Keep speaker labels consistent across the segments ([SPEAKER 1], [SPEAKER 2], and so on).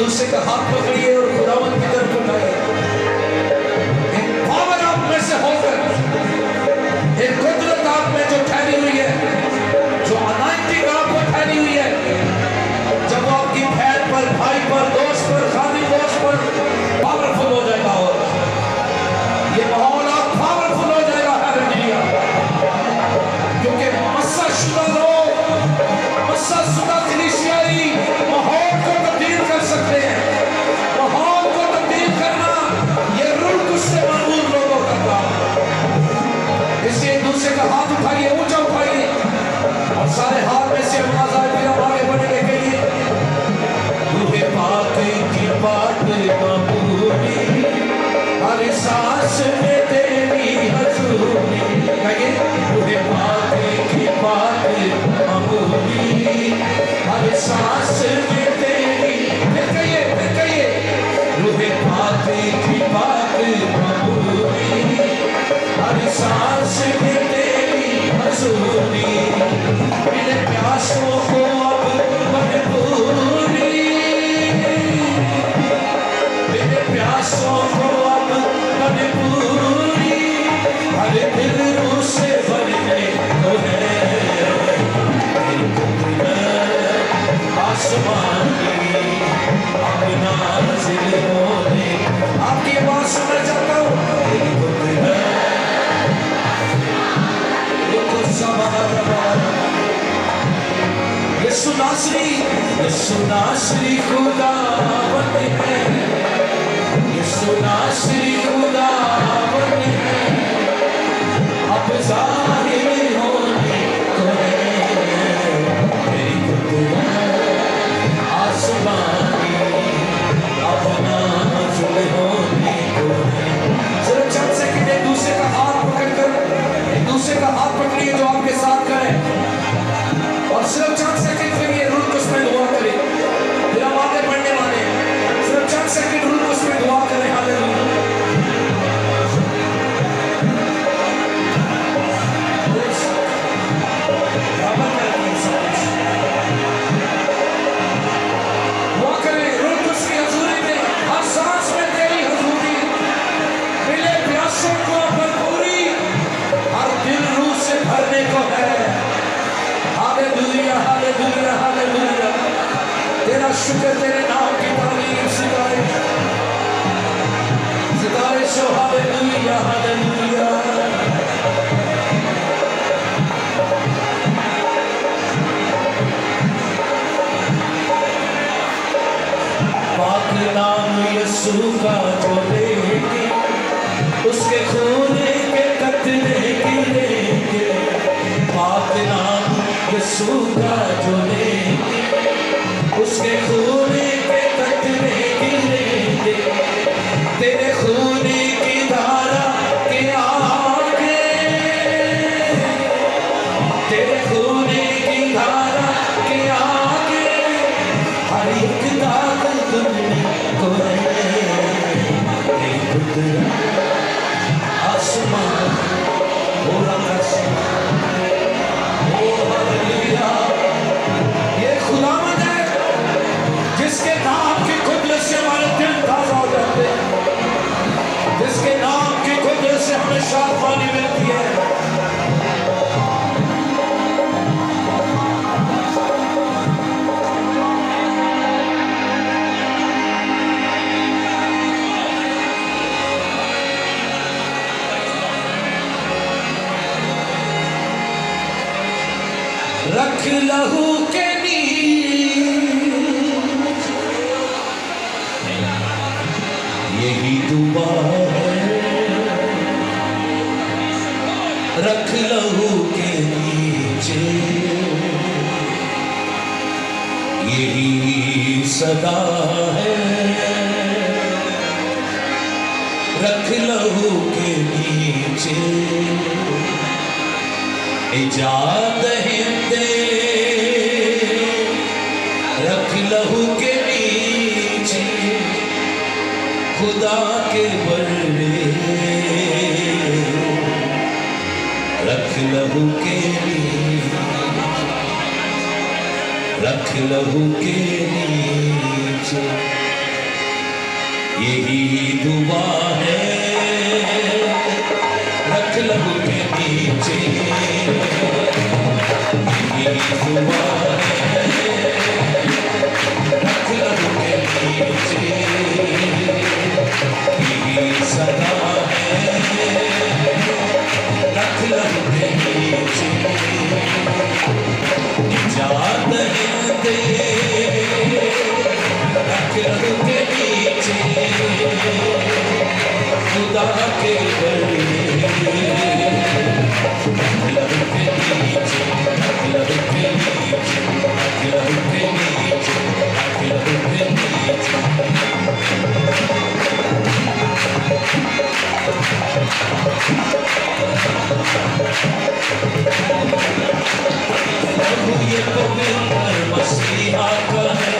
[SPEAKER 1] दूसरे का हाथ पकड़िए और खुदावंद की तरफ उठाइए। एक पावर आप में से होकर, एक कुदरत आप में जो ठहरी हुई है, जो अनाइंटिंग आप में ठहरी हुई है, जब वो आपकी बहन पर, भाई पर, दोस्त पर, खादी दोस्त पर पावरफुल हो जाएगा और ये माहौल आप पावरफुल हो जाएगा। हालेलुया। क्योंकि मस्सा शुदा लोग, मस्सा शुदा कलीसियाई माहौल को तब्दील कर सकते हैं। माहौल को तब्दील करना ये रूह कुछ से मजबूर लोगों का काम है। इसलिए एक दूसरे का हाथ उठाइए, ऊंचा उठाइए और सारे हाथ में से आवाज आए, आगे बढ़ने के लिए रूहे पाक की बात कबूली, हर सांस में तेरी हजूरी। कहिए रूहे पाक की बात कबूली, हर सांस में तेरी, फिर कहिए रूहे पाक की बात कबूली, हर सांस में तेरी हजूरी। मेरे प्यासों को अब भरपूरी, मेरे प्यासों को अब भरपूरी, हर दिल रूह से भरने को है। आसमान की अब नाज़िल होने, आपकी आवाज सुनना चाहता हूँ। यीशु नासरी खुदावंद है। असली खुदावन है, अब ज़ाहिर होने को है। तेरी कुदरत आसमानी, अब नाज़िल होने को है। सिर्फ चंद सेकंड एक दूसरे का हाथ पकड़कर, एक दूसरे का हाथ पकड़िए जो आपके साथ करें, और सिर्फ चंद सेकंड के लिए रूह कुछ में दुआ करें। फिर हम आगे बढ़ने वाले हैं। सिर्फ चंद सेकंड रूह कुछ में दुआ करें। हालेलुया। दुआ करें रूह कुछ की हजूरी में, हर सांस में तेरी हजूरी मिले प्यासों को भरपूरी, हर दिल रूह से भरने को है। Hallelujah hallelujah hallelujah. तेरा शुक्र, तेरे नाम की तारीफ, सितारिश सितारिश हो। Hallelujah hallelujah. पाक नाम यीशु का जो लेंगे, उसके खून के कतरे गिरेंगे। पाक नाम यीशु का जो लेंगे, उसके खून के कतरे गिरेंगे। तेरे खून की धारा के आगे, तेरे खून की धारा के आगे हर एक ताकत तुमको है। तेरी कुदरत आसमान और आकाश, ओ हालेलुया। ये खुदावंद है जिसके नाम की कुदरत से हमारे दिल ताजा हो जाते हैं, जिसके नाम की कुदरत से हमें शांति मिलती है। रख लहू के नीच यही दुआ है, रख लहू के नीचे यही सदा है। रख लहू के नीचे इजाद हिंदे, रख लहू के नीचे खुदा के बल्ले, रख लहू के नीचे, रख लहू के नीचे यही दुआ है। रख लहू के नीचे यही दुआ है। रख लहू के नीचे यही सदा है। रख लहू के नीचे इजाद हिंदे, रख लहू के नीचे खुदा के बल्ले, रख लहू के नीचे, रख लहू के नीचे, रख लहू के नीचे, रख लहू के नीचे। लहू ये पवित्र मसीहा का है,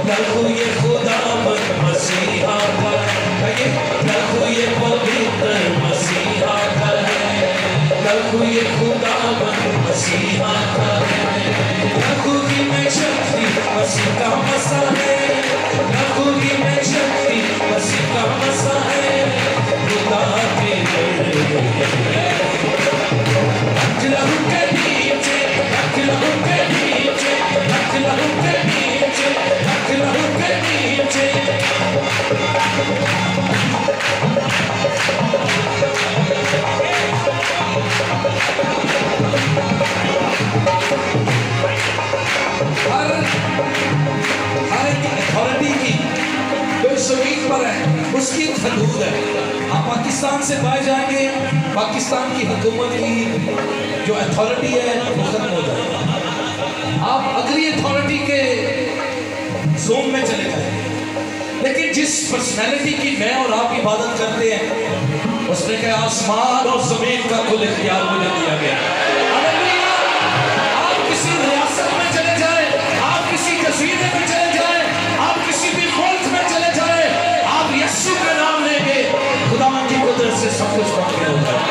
[SPEAKER 1] लहू ये खुदावंद मसीहा का है। लहू ये पवित्र मसीहा का है, लहू ये खुदावंद मसीहा का है। लहू की में शक्ति मसीह का मसा है, लहू की में शक्ति मसीह का मसा है। खुदा के रख लहू के नीचे, रख लहू के नीचे, रख लहू के नीचे, रख लहू के नीचे। हर ज़मीन पर है उसकी एक हदूद है। आप पाकिस्तान से बाहर जाएंगे, पाकिस्तान की हुकूमत की जो अथॉरिटी है वो खत्म हो जाएगी, आप अगली अथॉरिटी के जोन में चले जाएंगे। लेकिन जिस पर्सनैलिटी की मैं और आप इबादत करते हैं उसने कहा आसमान और जमीन का कुल इख्तियार मुझे दिया गया। आप किसी रियासत में चले जाए, आप किसी जजीरे में चले जाए, आप किसी भी मुल्क में चले जाए, आप यीशु का नाम लेंगे, खुदा की कुदरत से सब कुछ मुमकिन होता है।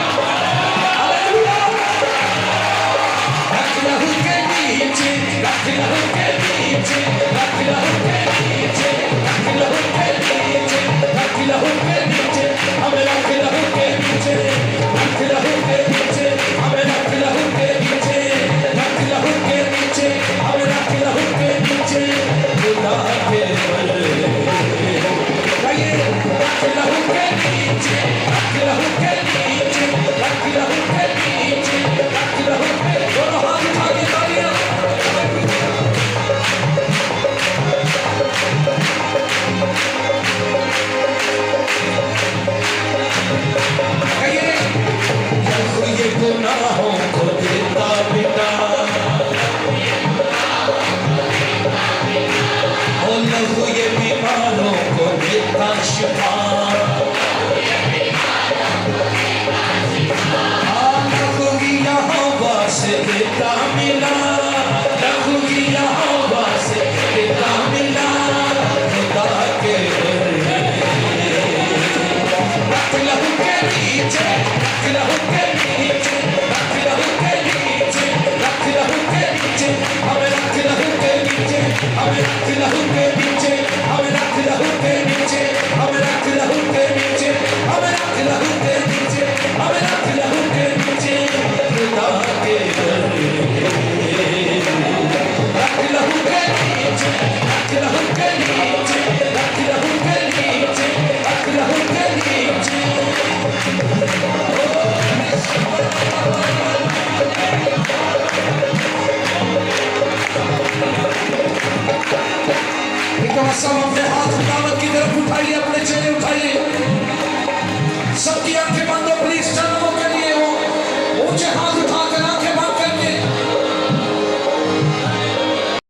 [SPEAKER 1] सब अपने हाथ खुदावत की तरफ उठाइए, अपने चेहरे उठाइए, सबकी आंखें